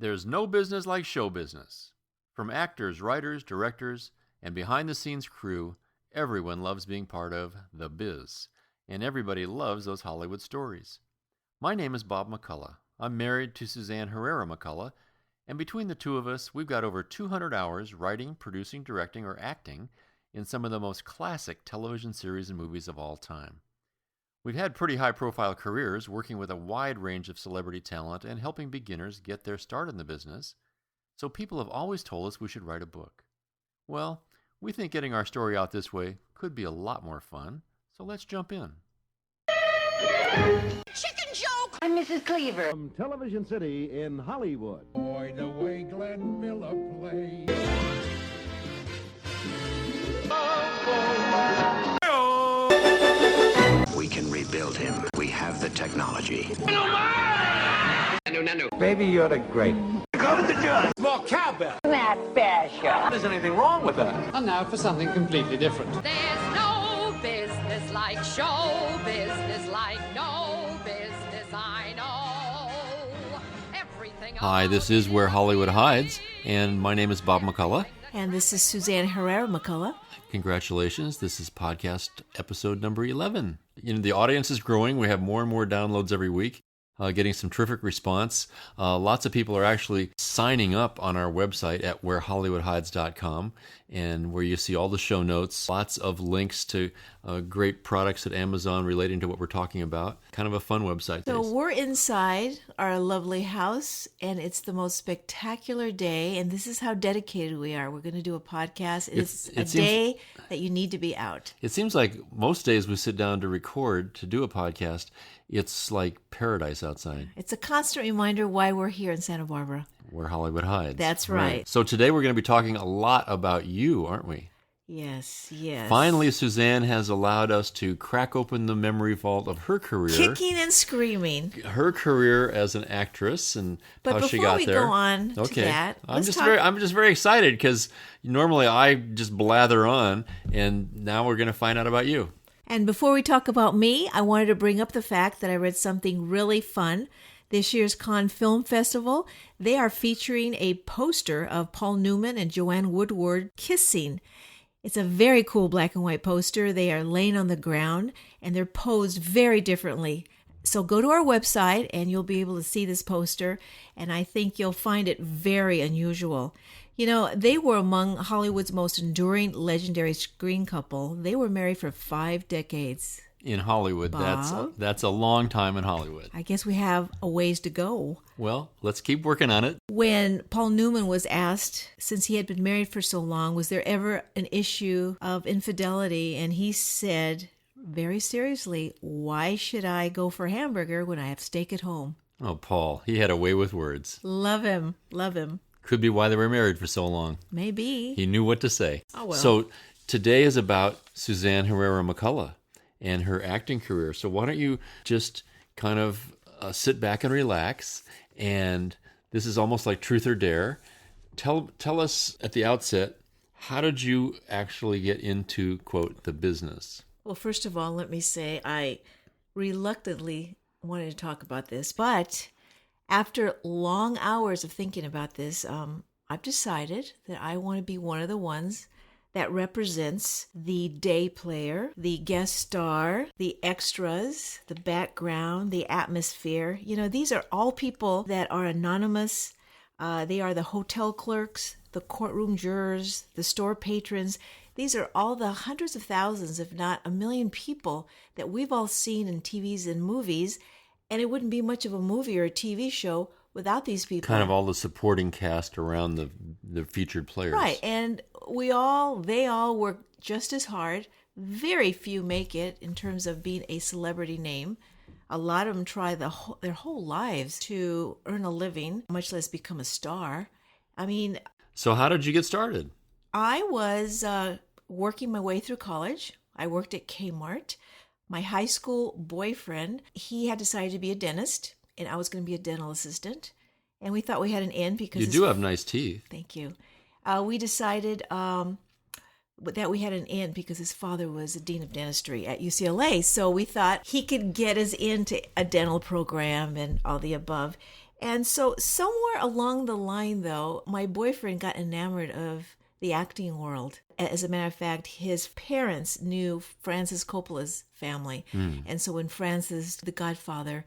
There's no business like show business. From actors, writers, directors, and behind-the-scenes crew, everyone loves being part of The Biz, and everybody loves those Hollywood stories. My name is Bob McCullough. I'm married to Suzanne Herrera McCullough, and between the two of us, we've got over 200 hours writing, producing, directing, or acting in some of the most classic television series and movies of all time. We've had pretty high-profile careers working with a wide range of celebrity talent and helping beginners get their start in the business, so people have always told us we should write a book. Well, we think getting our story out this way could be a lot more fun, so let's jump in. Chicken joke! I'm Mrs. Cleaver. From Television City in Hollywood. Boy, the way Glenn Miller plays. We can rebuild him. We have the technology. No. Baby, you're the great. Go to the judge. More cowbell. Not fashion. There's anything wrong with that. And now for something completely different. There's no business like show business, like no business I know. Everything. Hi, this is Where Hollywood Hides, and my name is Bob McCullough. And this is Suzanne Herrera McCullough. Congratulations, this is podcast episode number 11. The audience is growing. We have more and more downloads every week. Getting some terrific response. Lots of people are actually signing up on our website at wherehollywoodhides.com, and where you see all the show notes, lots of links to great products at Amazon relating to what we're talking about. Kind of a fun website. So we're inside our lovely house, and it's the most spectacular day, and this is how dedicated we are. We're going to do a podcast. It's a day that you need to be out. It seems like most days we sit down to record, to do a podcast, it's like paradise outside. It's a constant reminder why we're here in Santa Barbara. Where Hollywood hides. That's right. So today we're going to be talking a lot about you, aren't we? Yes. Finally, Suzanne has allowed us to crack open the memory vault of her career. Kicking and screaming. Her career as an actress and how she got there. But before we go on to that, I'm just very excited because normally I just blather on, and now we're going to find out about you. And before we talk about me, I wanted to bring up the fact that I read something really fun. This year's Cannes Film Festival, they are featuring a poster of Paul Newman and Joanne Woodward kissing. It's a very cool black and white poster. They are laying on the ground, and they're posed very differently. So go to our website, and you'll be able to see this poster, and I think you'll find it very unusual. They were among Hollywood's most enduring legendary screen couple. They were married for 5 decades. In Hollywood, Bob? that's a long time in Hollywood. I guess we have a ways to go. Well, let's keep working on it. When Paul Newman was asked, since he had been married for so long, was there ever an issue of infidelity? And he said, very seriously, why should I go for hamburger when I have steak at home? Oh, Paul, he had a way with words. Love him. Could be why they were married for so long. Maybe. He knew what to say. Oh, well. So today is about Suzanne Herrera McCullough and her acting career. So why don't you just kind of sit back and relax, and this is almost like Truth or Dare. Tell us at the outset, how did you actually get into, quote, the business? Well, first of all, let me say I reluctantly wanted to talk about this, but after long hours of thinking about this, I've decided that I want to be one of the ones that represents the day player, the guest star, the extras, the background, the atmosphere. These are all people that are anonymous. They are the hotel clerks, the courtroom jurors, the store patrons. These are all the hundreds of thousands, if not a million people that we've all seen in TVs and movies. And it wouldn't be much of a movie or a TV show without these people. Kind of all the supporting cast around the featured players. Right, and they all work just as hard. Very few make it in terms of being a celebrity name. A lot of them try their whole lives to earn a living, much less become a star. So how did you get started? I was working my way through college. I worked at Kmart. My high school boyfriend, he had decided to be a dentist, and I was going to be a dental assistant. And we thought we had an in because... You do have nice teeth. Thank you. We decided that we had an in because his father was a dean of dentistry at UCLA. So we thought he could get us into a dental program and all the above. And so somewhere along the line, though, my boyfriend got enamored of the acting world. As a matter of fact, his parents knew Francis Coppola's family. And so when Francis, the Godfather,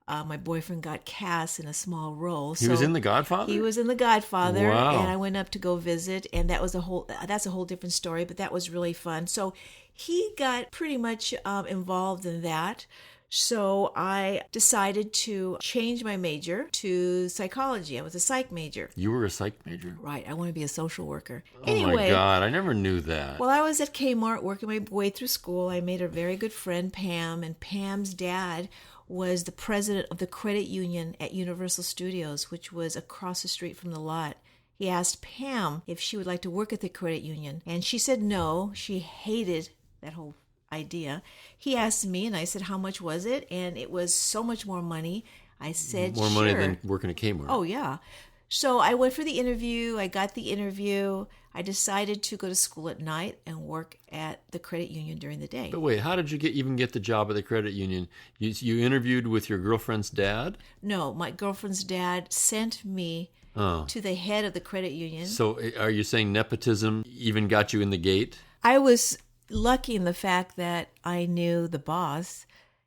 my boyfriend got cast in a small role. He was in The Godfather? He was in The Godfather. Wow. And I went up to go visit, and that's a whole different story, but that was really fun. So he got pretty much involved in that. So I decided to change my major to psychology. I was a psych major. You were a psych major? Right. I want to be a social worker. Oh my God, I never knew that. Well, I was at Kmart working my way through school. I made a very good friend, Pam, and Pam's dad was the president of the credit union at Universal Studios, which was across the street from the lot. He asked Pam if she would like to work at the credit union, and she said no. She hated that whole idea. He asked me, and I said, how much was it? And it was so much more money. I said, more money than working at Kmart. Oh, yeah. So I went for the interview. I got the interview. I decided to go to school at night and work at the credit union during the day. But wait, how did you even get the job at the credit union? You interviewed with your girlfriend's dad? No, my girlfriend's dad sent me to the head of the credit union. So are you saying nepotism even got you in the gate? I was lucky in the fact that I knew the boss.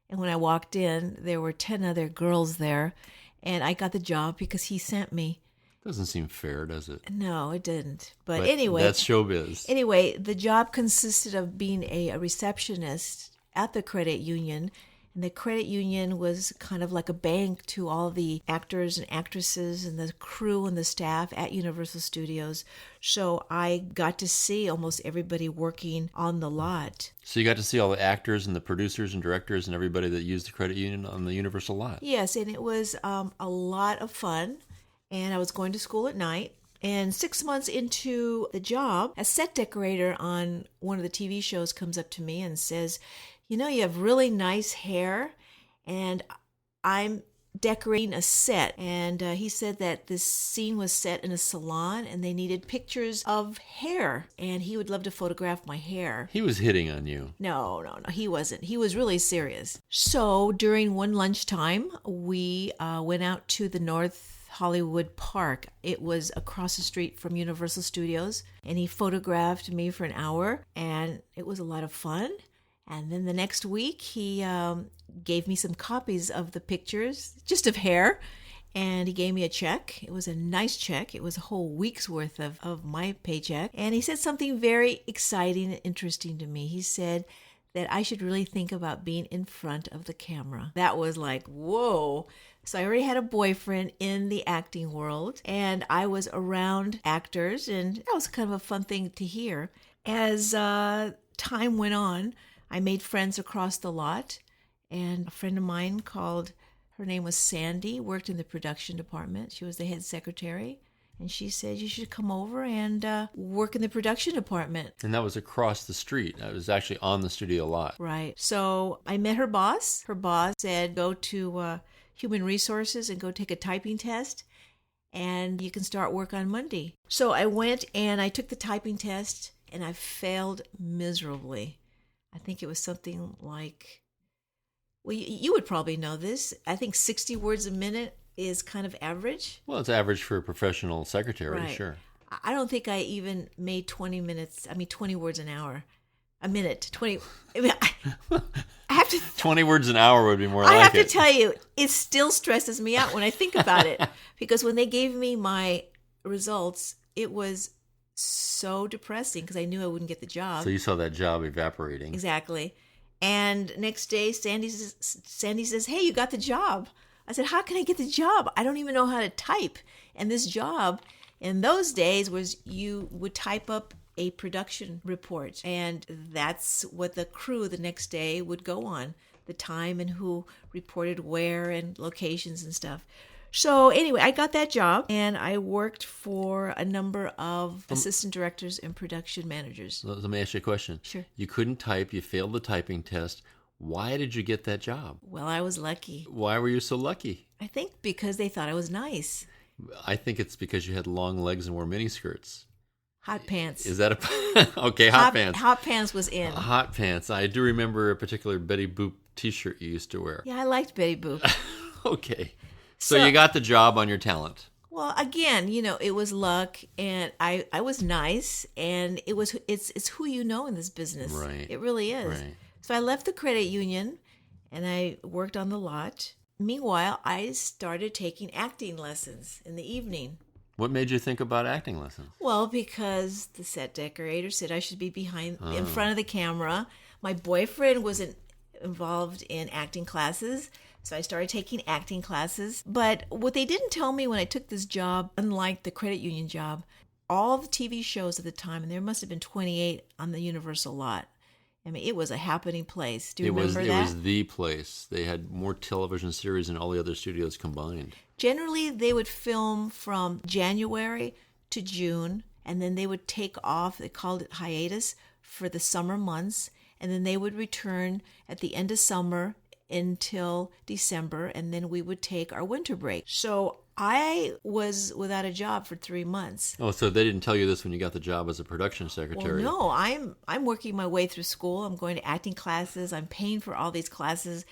And when I walked in, there were 10 other girls there. And I got the job because he sent me. Doesn't seem fair, does it? No, it didn't. But anyway. That's showbiz. Anyway, the job consisted of being a receptionist at the credit union. And the credit union was kind of like a bank to all the actors and actresses and the crew and the staff at Universal Studios. So I got to see almost everybody working on the lot. So you got to see all the actors and the producers and directors and everybody that used the credit union on the Universal lot. Yes, and it was a lot of fun. And I was going to school at night. And 6 months into the job, a set decorator on one of the TV shows comes up to me and says, you know, you have really nice hair, and I'm decorating a set. And he said that this scene was set in a salon, and they needed pictures of hair, and he would love to photograph my hair. He was hitting on you. No, he wasn't. He was really serious. So during one lunchtime, we went out to the North Hollywood Park. It was across the street from Universal Studios, and he photographed me for an hour, and it was a lot of fun. And then the next week, he gave me some copies of the pictures, just of hair, and he gave me a check. It was a nice check. It was a whole week's worth of my paycheck. And he said something very exciting and interesting to me. He said that I should really think about being in front of the camera. That was like, whoa. So I already had a boyfriend in the acting world, and I was around actors, and that was kind of a fun thing to hear. As time went on, I made friends across the lot, and a friend of mine her name was Sandy, worked in the production department. She was the head secretary, and she said, you should come over and work in the production department. And that was across the street. That was actually on the studio lot. Right. So I met her boss. Her boss said, go to Human Resources and go take a typing test, and you can start work on Monday. So I went and I took the typing test, and I failed miserably. I think it was something like, well, you would probably know this. I think 60 words a minute is kind of average. Well, it's average for a professional secretary, Right. Sure. I don't think I even made 20 words an hour. A minute, 20. I mean, I have to. 20 words an hour would be more like it. I have to tell you, it still stresses me out when I think about it. Because when they gave me my results, it was so depressing because I knew I wouldn't get the job. So you saw that job evaporating. Exactly. And next day, Sandy says, hey, you got the job. I said, how can I get the job? I don't even know how to type. And this job in those days was you would type up a production report. And that's what the crew the next day would go on, the time and who reported where and locations and stuff. So anyway, I got that job, and I worked for a number of assistant directors and production managers. Let me ask you a question. Sure. You couldn't type. You failed the typing test. Why did you get that job? Well, I was lucky. Why were you so lucky? I think because they thought I was nice. I think it's because you had long legs and wore miniskirts. Hot pants. Is that okay? Hot pants. Hot pants was in. Hot pants. I do remember a particular Betty Boop T-shirt you used to wear. Yeah, I liked Betty Boop. Okay. So you got the job on your talent. Well, again, it was luck, and I was nice, and it's who you know in this business. Right. It really is. Right. So I left the credit union, and I worked on the lot. Meanwhile, I started taking acting lessons in the evening. What made you think about acting lessons? Well, because the set decorator said I should be in front of the camera. My boyfriend wasn't involved in acting classes, so I started taking acting classes. But what they didn't tell me when I took this job, unlike the credit union job, all the TV shows at the time, and there must have been 28 on the Universal lot. I mean, it was a happening place. Do you remember that? It was the place. They had more television series than all the other studios combined. Generally, they would film from January to June, and then they would take off. They called it hiatus for the summer months, and then they would return at the end of summer until December, and then we would take our winter break. So I was without a job for 3 months. Oh, so they didn't tell you this when you got the job as a production secretary? Well, no, I'm working my way through school. I'm going to acting classes. I'm paying for all these classes.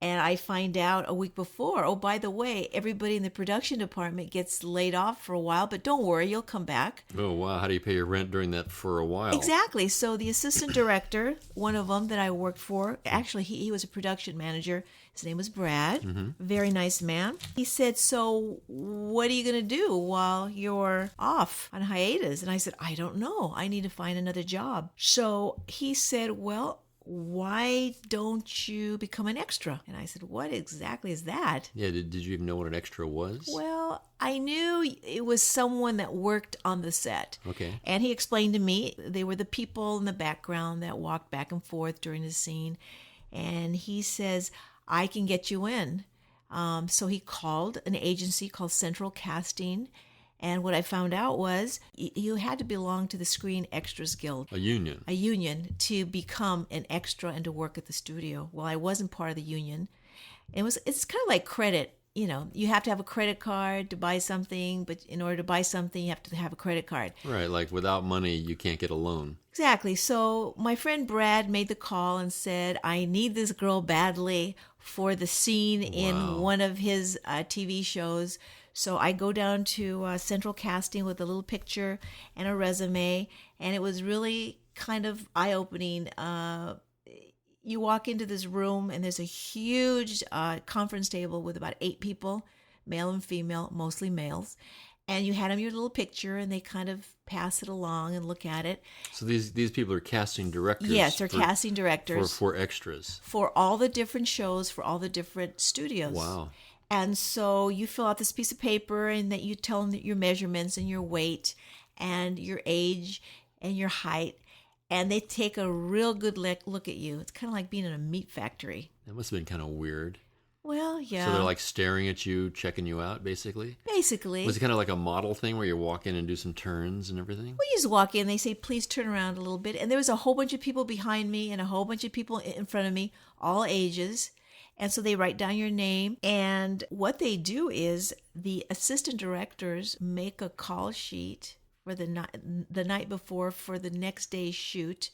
And I find out a week before, oh, by the way, everybody in the production department gets laid off for a while, but don't worry, you'll come back. Oh, wow. How do you pay your rent during that for a while? Exactly. So the assistant director, one of them that I worked for, actually, he was a production manager. His name was Brad. Very nice man. He said, so what are you going to do while you're off on hiatus? And I said, I don't know. I need to find another job. So he said, well, why don't you become an extra? And I said, what exactly is that? Yeah, did you even know what an extra was? Well, I knew it was someone that worked on the set. Okay. And he explained to me they were the people in the background that walked back and forth during the scene. And he says, I can get you in. So he called an agency called Central Casting. And what I found out was you had to belong to the Screen Extras Guild. A union. A union to become an extra and to work at the studio. Well, I wasn't part of the union. It's kind of like credit. You have to have a credit card to buy something, but in order to buy something, you have to have a credit card. Right, like without money, you can't get a loan. Exactly. So my friend Brad made the call and said, I need this girl badly for the scene in one of his TV shows. So I go down to Central Casting with a little picture and a resume, and it was really kind of eye-opening. You walk into this room, and there's a huge conference table with about 8 people, male and female, mostly males. And you hand them your little picture, and they kind of pass it along and look at it. So these people are casting directors? Yes, they're casting directors. For extras? For all the different shows, for all the different studios. Wow. And so you fill out this piece of paper, and that you tell them your measurements and your weight and your age and your height. And they take a real good look at you. It's kind of like being in a meat factory. That must have been kind of weird. Well, yeah. So they're like staring at you, checking you out, basically? Basically. Was it kind of like a model thing where you walk in and do some turns and everything? Well, you just walk in, they say, please turn around a little bit. And there was a whole bunch of people behind me and a whole bunch of people in front of me, all ages. And so they write down your name. And what they do is the assistant directors make a call sheet for the night before for the next day's shoot.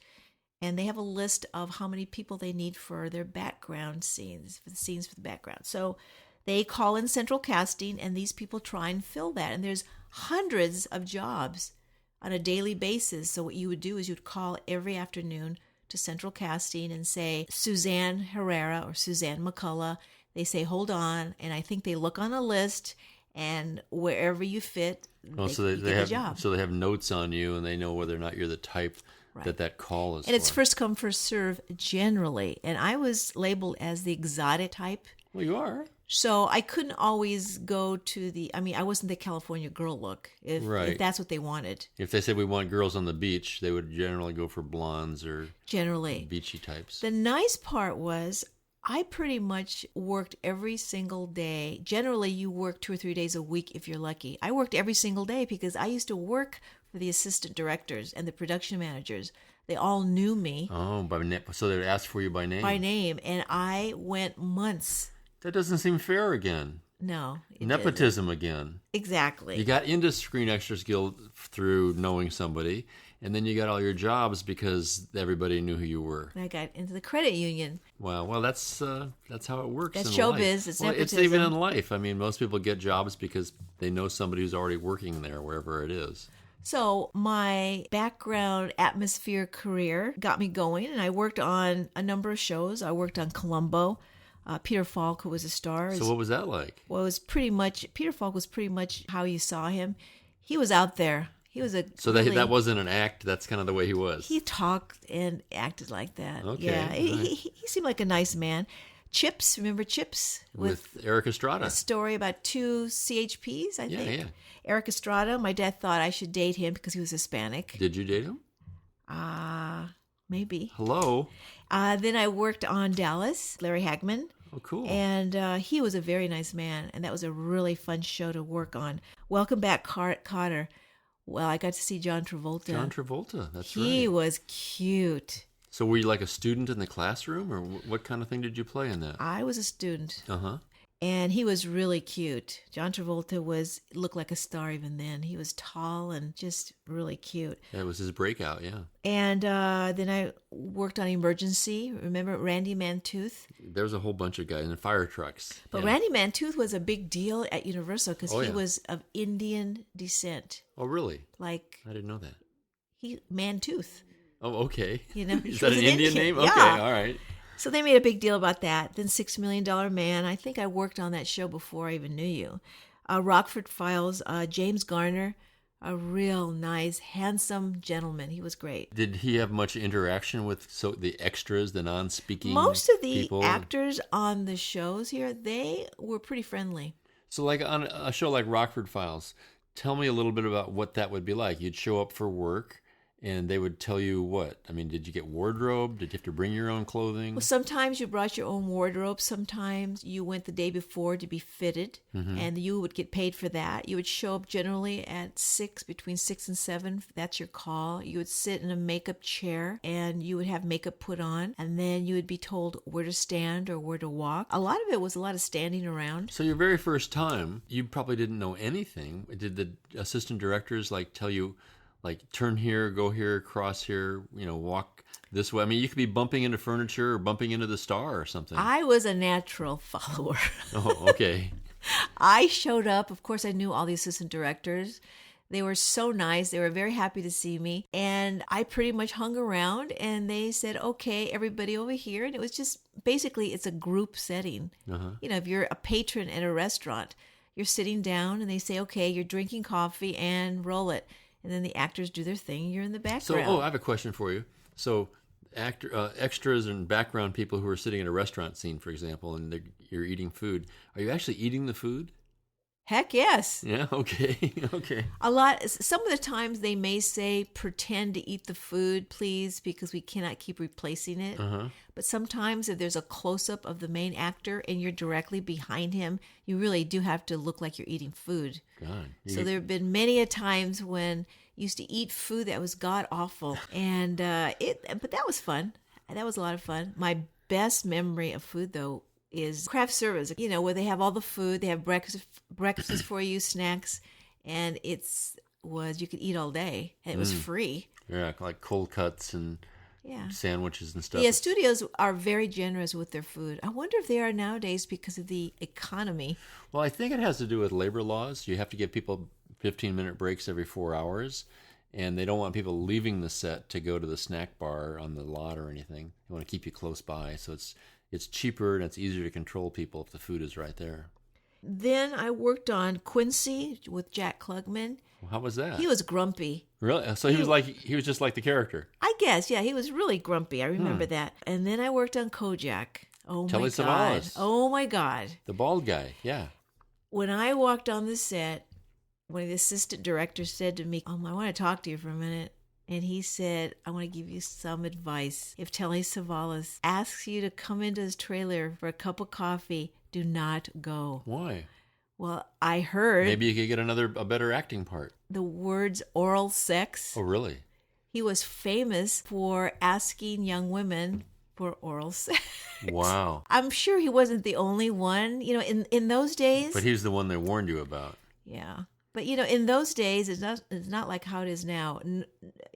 And they have a list of how many people they need for their background scenes, for the background. So they call in Central Casting, and these people try and fill that. And there's hundreds of jobs on a daily basis. So what you would do is you'd call every afternoon to Central Casting and say, Suzanne Herrera or Suzanne McCullough. They say, hold on. And I think they look on a list, and wherever you fit, you get a job. So they have notes on you, and they know whether or not you're the type Right. that call is and it's for. first come, first serve generally. And I was labeled as the exotic type. Well, you are. So I couldn't always go to I wasn't the California girl look, if that's what they wanted. If they said we want girls on the beach, they would generally go for blondes or generally beachy types. The nice part was I pretty much worked every single day. Generally, you work 2 or 3 days a week if you're lucky. I worked every single day because I used to work for the assistant directors and the production managers. They all knew me. Oh, so they would ask for you by name? By name, and I went months. That doesn't seem fair again. No. Nepotism again. Exactly. You got into Screen Extras Guild through knowing somebody, And then you got all your jobs because everybody knew who you were. And I got into the credit union. Wow. Well, that's how it works. That's in showbiz. Life. It's well, nepotism. it's even in life. I mean, most people get jobs because they know somebody who's already working there, wherever it is. So my background atmosphere career got me going, and I worked on a number of shows. I worked on Columbo. Peter Falk, who was a star. So what was that like? Well, it was pretty much, Peter Falk was pretty much how you saw him. He was out there. He was a So that wasn't an act. That's kind of the way he was. He talked and acted like that. Okay, Yeah, right. he seemed like a nice man. Chips, remember Chips? With Eric Estrada. A story about two CHPs, I Yeah, think. yeah. Eric Estrada, my dad thought I should date him because he was Hispanic. Did you date him? Maybe. Hello. Then I worked on Dallas, Larry Hagman. Oh, cool. And he was a very nice man, and that was a really fun show to work on. Welcome Back, Kotter. Well, I got to see John Travolta. John Travolta, that's right. He was cute. So were you like a student in the classroom, or what kind of thing did you play in that? I was a student. Uh-huh. And he was really cute. John Travolta looked like a star even then. He was tall and just really cute. That was his breakout, yeah. And then I worked on Emergency. Remember Randy Mantooth? There was a whole bunch of guys in fire trucks. But yeah. Randy Mantooth was a big deal at Universal because he yeah. was of Indian descent. Oh, really? Like I didn't know that. Mantooth. Oh, okay. You know, Is he that was an an Indian Indian. name? Okay, Yeah. all right. So they made a big deal about that. Then $6 Million Man. I think I worked on that show before I even knew you. Rockford Files. James Garner, a real nice, handsome gentleman. He was great. Did he have much interaction with the extras, the non-speaking Most of the people? actors on the shows here, they were pretty friendly. So like on a show like Rockford Files, tell me a little bit about what that would be like. You'd show up for work and they would tell you what? I mean, did you get wardrobe? Did you have to bring your own clothing? Well, sometimes you brought your own wardrobe. Sometimes you went the day before to be fitted, and you would get paid for that. You would show up generally at between 6 and 7. That's your call. You would sit in a makeup chair, and you would have makeup put on, and then you would be told where to stand or where to walk. A lot of it was a lot of standing around. So your very first time, you probably didn't know anything. Did the assistant directors tell you, turn here, go here, cross here, walk this way? I mean, you could be bumping into furniture or bumping into the star or something. I was a natural follower. Oh, okay. I showed up. Of course, I knew all the assistant directors. They were so nice. They were very happy to see me. And I pretty much hung around, and they said, okay, everybody over here. And it was just, basically, it's a group setting. Uh-huh. If you're a patron at a restaurant, you're sitting down, and they say, okay, you're drinking coffee, and roll it. And then the actors do their thing. You're in the background. So, I have a question for you. So, extras and background people who are sitting in a restaurant scene, for example, and you're eating food. Are you actually eating the food? Heck yes. Yeah. Okay. Okay. Some of the times they may say, pretend to eat the food, please, because we cannot keep replacing it. Uh-huh. But sometimes if there's a close-up of the main actor and you're directly behind him, you really do have to look like you're eating food. God. So there have been many a times when you used to eat food that was god-awful. And but that was fun. That was a lot of fun. My best memory of food, though, is craft service, where they have all the food, they have breakfast for you, snacks, and you could eat all day, and it was free. Yeah, like cold cuts and sandwiches and stuff. Yeah, studios are very generous with their food. I wonder if they are nowadays because of the economy. Well, I think it has to do with labor laws. You have to give people 15-minute breaks every 4 hours, and they don't want people leaving the set to go to the snack bar on the lot or anything. They want to keep you close by, so it's cheaper and it's easier to control people if the food is right there. Then I worked on Quincy with Jack Klugman. Well, how was that? He was grumpy. Really? So he was just like the character. I guess, yeah, he was really grumpy. I remember that. And then I worked on Kojak. Oh Telly my God. Savalas. Oh my God. The bald guy, yeah. When I walked on the set, one of the assistant directors said to me, I want to talk to you for a minute. And he said, I want to give you some advice. If Telly Savalas asks you to come into his trailer for a cup of coffee, do not go. Why? Well, I heard Maybe you could get a better acting part. the words oral sex. Oh, really? He was famous for asking young women for oral sex. Wow. I'm sure he wasn't the only one, in those days. But he's the one they warned you about. Yeah. But in those days, it's not like how it is now.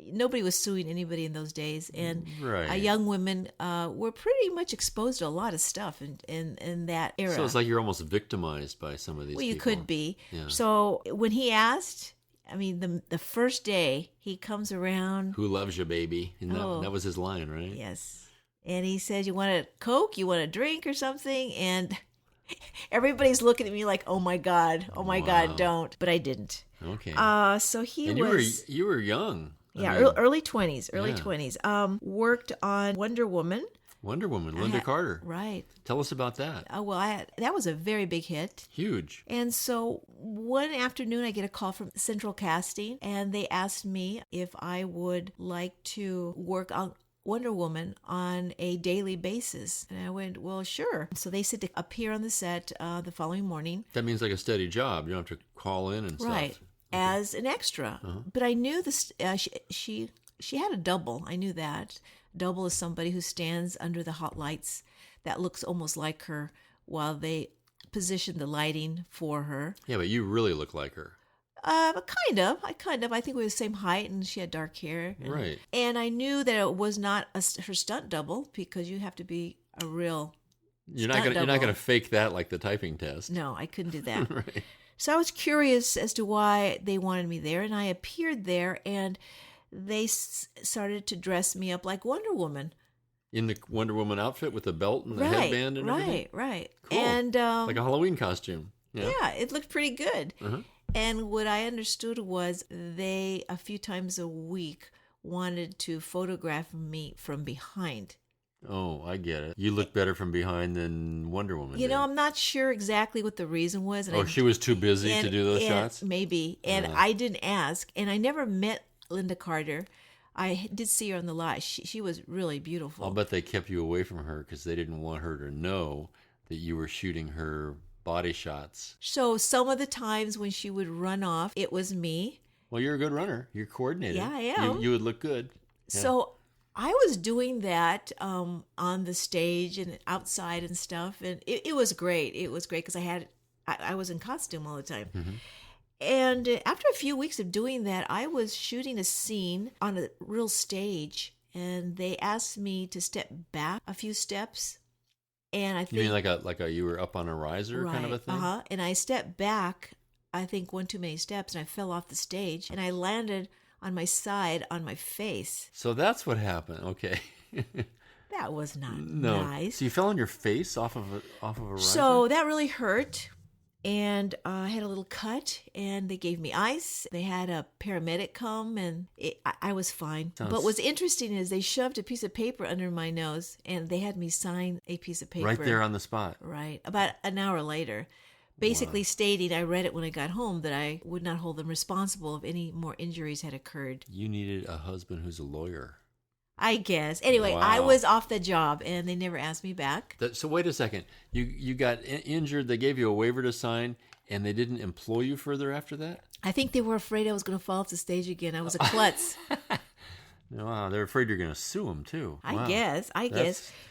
nobody was suing anybody in those days, and Right. young women were pretty much exposed to a lot of stuff in that era. So it's like you're almost victimized by some of these well, you people. could be. Yeah. So when he asked, I mean, the first day he comes around. Who loves you, baby? And that was his line, right? Yes. And he says, you want a Coke? You want a drink or something? And everybody's looking at me like, oh my God, God, don't. But I didn't. Okay. So he and was... you were young. Yeah, early 20s, early 20s. Worked on Wonder Woman. Wonder Woman, Linda Carter. Right. Tell us about that. That was a very big hit. Huge. And so one afternoon I get a call from Central Casting, and they asked me if I would like to work on Wonder Woman on a daily basis. And I went, well, sure. So they said to appear on the set the following morning. That means like a steady job. You don't have to call in and right, stuff. as an extra. But I knew this. She had a double. I knew that. Double is somebody who stands under the hot lights that looks almost like her while they position the lighting for her. Yeah, but you really look like her. But kind of. I think we were the same height, and she had dark hair. Right. And I knew that it was not her stunt double, because you have to be a real. You're not gonna fake that like the typing test. No, I couldn't do that. Right. So I was curious as to why they wanted me there, and I appeared there, and they started to dress me up like Wonder Woman. In the Wonder Woman outfit with the belt and the headband and everything? Right. Cool. And like a Halloween costume. Yeah, it looked pretty good. Uh-huh. And what I understood was they, a few times a week, wanted to photograph me from behind. Oh, I get it. You look better from behind than Wonder Woman You did. know, I'm not sure exactly what the reason was. Oh, she was too busy to do those shots? Maybe. And I didn't ask. And I never met Linda Carter. I did see her on the lot. She was really beautiful. I'll bet they kept you away from her because they didn't want her to know that you were shooting her body shots. So some of the times when she would run off, it was me. Well, you're a good runner. You're coordinated. Yeah, I am. You would look good. Yeah. So I was doing that on the stage and outside and stuff, and it was great. It was great because I was in costume all the time. Mm-hmm. And after a few weeks of doing that, I was shooting a scene on a real stage, and they asked me to step back a few steps. And I think, you mean like a you were up on a riser kind of a thing? And I stepped back, I think one too many steps, and I fell off the stage, and I landed on my side on my face. So that's what happened. Okay. That was not No. nice. So you fell on your face off of a riser? So that really hurt. And I had a little cut, and they gave me ice. They had a paramedic come, and I was fine. But what's interesting is they shoved a piece of paper under my nose, and they had me sign a piece of paper. Right there on the spot. Right. About an hour later. Basically stating, I read it when I got home, that I would not hold them responsible if any more injuries had occurred. You needed a husband who's a lawyer. I guess. Anyway, Wow. I was off the job, and they never asked me back. So wait a second. You got injured. They gave you a waiver to sign, and they didn't employ you further after that? I think they were afraid I was going to fall off the stage again. I was a klutz. Wow, they're afraid you're going to sue them, too. I Wow. guess.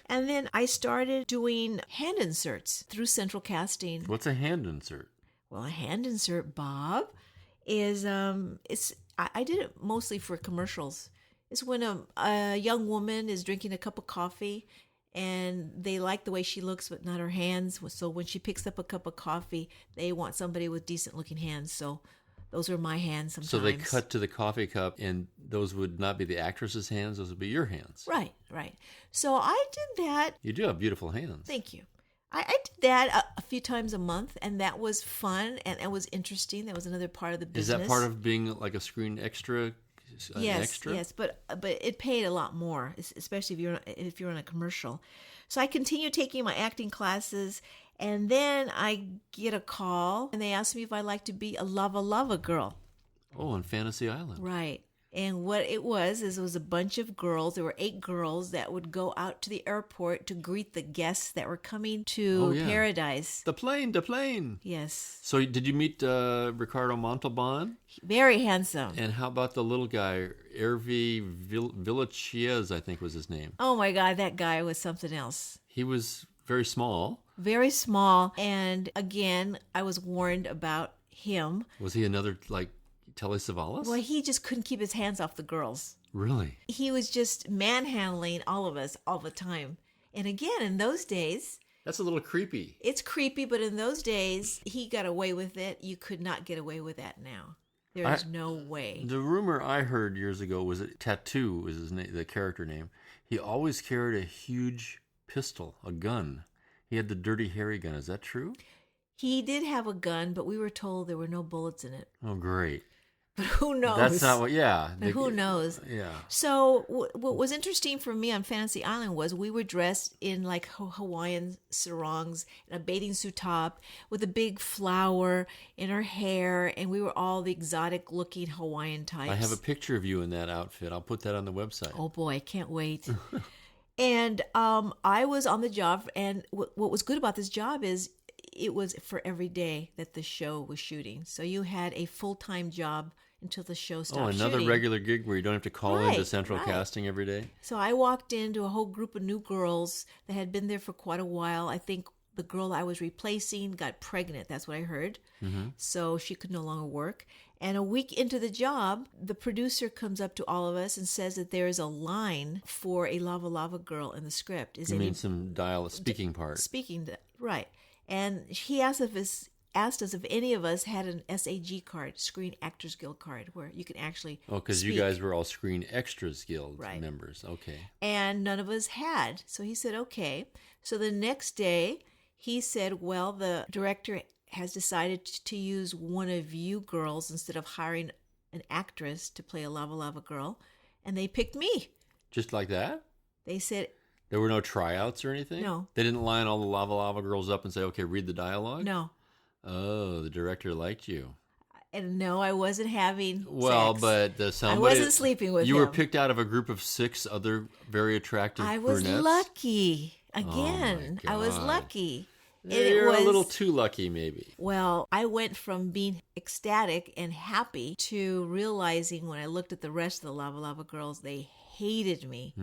And then I started doing hand inserts through Central Casting. What's a hand insert? Well, a hand insert, Bob, is I did it mostly for commercials. It's when a young woman is drinking a cup of coffee, and they like the way she looks, but not her hands. So when she picks up a cup of coffee, they want somebody with decent looking hands. So those are my hands sometimes. So they cut to the coffee cup, and those would not be the actress's hands. Those would be your hands. Right. So I did that. You do have beautiful hands. Thank you. I did that a few times a month, and that was fun, and it was interesting. That was another part of the business. Is that part of being like a screen extra? Yes, but it paid a lot more, especially if you're on a commercial. So I continued taking my acting classes, and then I get a call, and they asked me if I'd like to be a lava girl. Oh, on Fantasy Island. Right. And what it was a bunch of girls. There were 8 girls that would go out to the airport to greet the guests that were coming to Paradise. The plane. Yes. So did you meet Ricardo Montalban? Very handsome. And how about the little guy, Hervé Villachez, I think was his name. Oh my God, that guy was something else. He was very small. Very small. And again, I was warned about him. Was he another, like, Telly Savalas? Well, he just couldn't keep his hands off the girls. Really? He was just manhandling all of us all the time. And again, in those days, That's a little creepy. it's creepy, but in those days, he got away with it. You could not get away with that now. There's no way. The rumor I heard years ago was that Tattoo was his name, the character name. He always carried a huge pistol, a gun. He had the Dirty Harry gun. Is that true? He did have a gun, but we were told there were no bullets in it. Oh, great. But who knows? That's not what, yeah. But who knows? Yeah. So what was interesting for me on Fantasy Island was we were dressed in like Hawaiian sarongs and a bathing suit top with a big flower in our hair, and we were all the exotic looking Hawaiian types. I have a picture of you in that outfit. I'll put that on the website. Oh boy, I can't wait. And I was on the job, and what was good about this job is it was for every day that the show was shooting. So you had a full-time job until the show stopped shooting. Another regular gig where you don't have to call into central casting every day? So I walked into a whole group of new girls that had been there for quite a while. I think the girl I was replacing got pregnant. That's what I heard. Mm-hmm. So she could no longer work. And a week into the job, the producer comes up to all of us and says that there is a line for a Lava Lava girl in the script. You mean some speaking part? Speaking, right. And he asked us if any of us had an SAG card, Screen Actors Guild card, where you can actually because you guys were all Screen Extras Guild members. Okay. And none of us had. So he said, okay. So the next day, he said, well, the director has decided to use one of you girls instead of hiring an actress to play a Lava Lava girl. And they picked me. Just like that? They said... There were no tryouts or anything? No. They didn't line all the Lava Lava girls up and say, okay, read the dialogue? No. Oh, the director liked you. And no, I wasn't having sex. But somebody... I wasn't sleeping with him. You were picked out of a group of 6 other very attractive brunettes? I was lucky. Again, I was lucky. You're a little too lucky, maybe. Well, I went from being ecstatic and happy to realizing when I looked at the rest of the Lava Lava girls, they hated me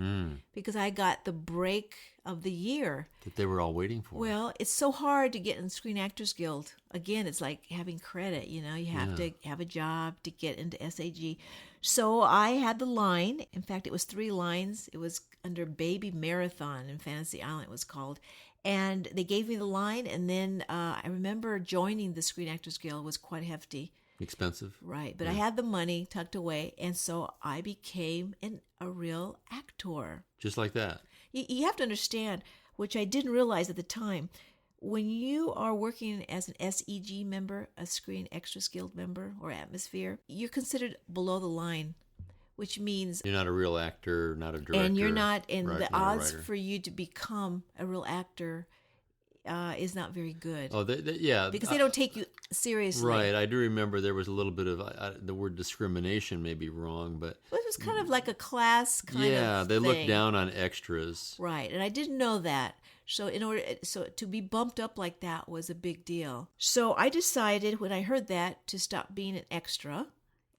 because I got the break of the year that they were all waiting for. Well, it's so hard to get in Screen Actors Guild. Again, it's like having credit, you have to have a job to get into SAG. So I had the line. In fact, it was 3 lines. It was under Baby Marathon in Fantasy Island, it was called. And they gave me the line, and then I remember joining the Screen Actors Guild was quite hefty. Expensive. Right, but I had the money tucked away, and so I became a real actor. Just like that. You have to understand, which I didn't realize at the time, when you are working as an SEG member, a Screen Extras Guild member, or Atmosphere, you're considered below the line, which means... You're not a real actor, not a director. And you're not, and the odds for you to become a real actor is not very good. Oh, yeah. Because they don't take you seriously. Right. I do remember there was a little bit of, the word discrimination may be wrong, but... Well, it was kind of like a class kind of Yeah, they thing. look down on extras. Right, and I didn't know that. So to be bumped up like that was a big deal. So I decided when I heard that to stop being an extra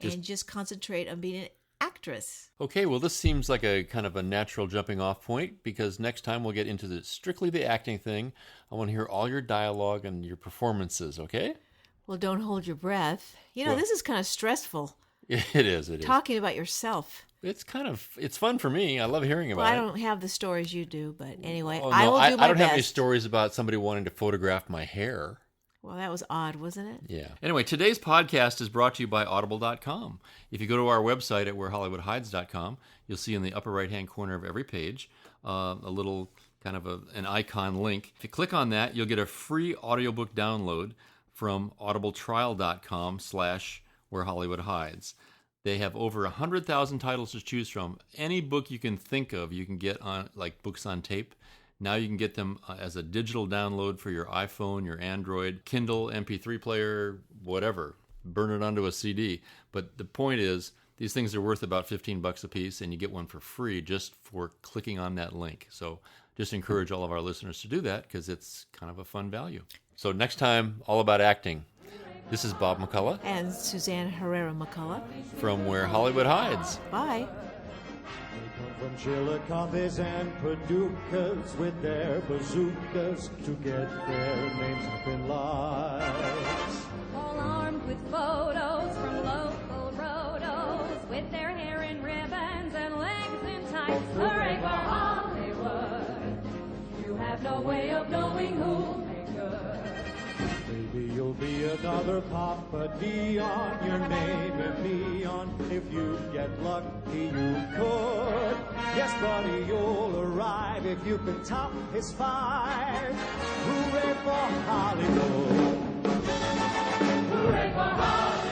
and just concentrate on being an actress. Okay, well, this seems like a kind of a natural jumping off point because next time we'll get into strictly the acting thing. I want to hear all your dialogue and your performances, okay? Well, don't hold your breath. This is kind of stressful. It is. Talking about yourself. It's fun for me. I love hearing about it. I don't have the stories you do, but anyway, no, I will do my best. I don't have any stories about somebody wanting to photograph my hair. Well, that was odd, wasn't it? Yeah. Anyway, today's podcast is brought to you by Audible.com. If you go to our website at wherehollywoodhides.com, you'll see in the upper right-hand corner of every page a little kind of an icon link. If you click on that, you'll get a free audiobook download from audibletrial.com/wherehollywoodhides. They have over 100,000 titles to choose from. Any book you can think of, you can get on, like books on tape. Now you can get them as a digital download for your iPhone, your Android, Kindle, MP3 player, whatever. Burn it onto a CD. But the point is, these things are worth about $15 a piece, and you get one for free just for clicking on that link. So just encourage all of our listeners to do that because it's kind of a fun value. So next time, all about acting. This is Bob McCullough. And Suzanne Herrera McCullough. From Where Hollywood Hides. Bye. From Chilicothe's and Paducahs with their bazookas to get their names up in lights. All armed with photos from local lights. Hooray for Hollywood. You have no way of knowing who'll be good. Maybe you'll be another Papa Dion, your name in neon. If you get lucky, you could. Yes, buddy, you'll arrive if you can top his 5. Hooray for Hollywood. Hooray for Hollywood.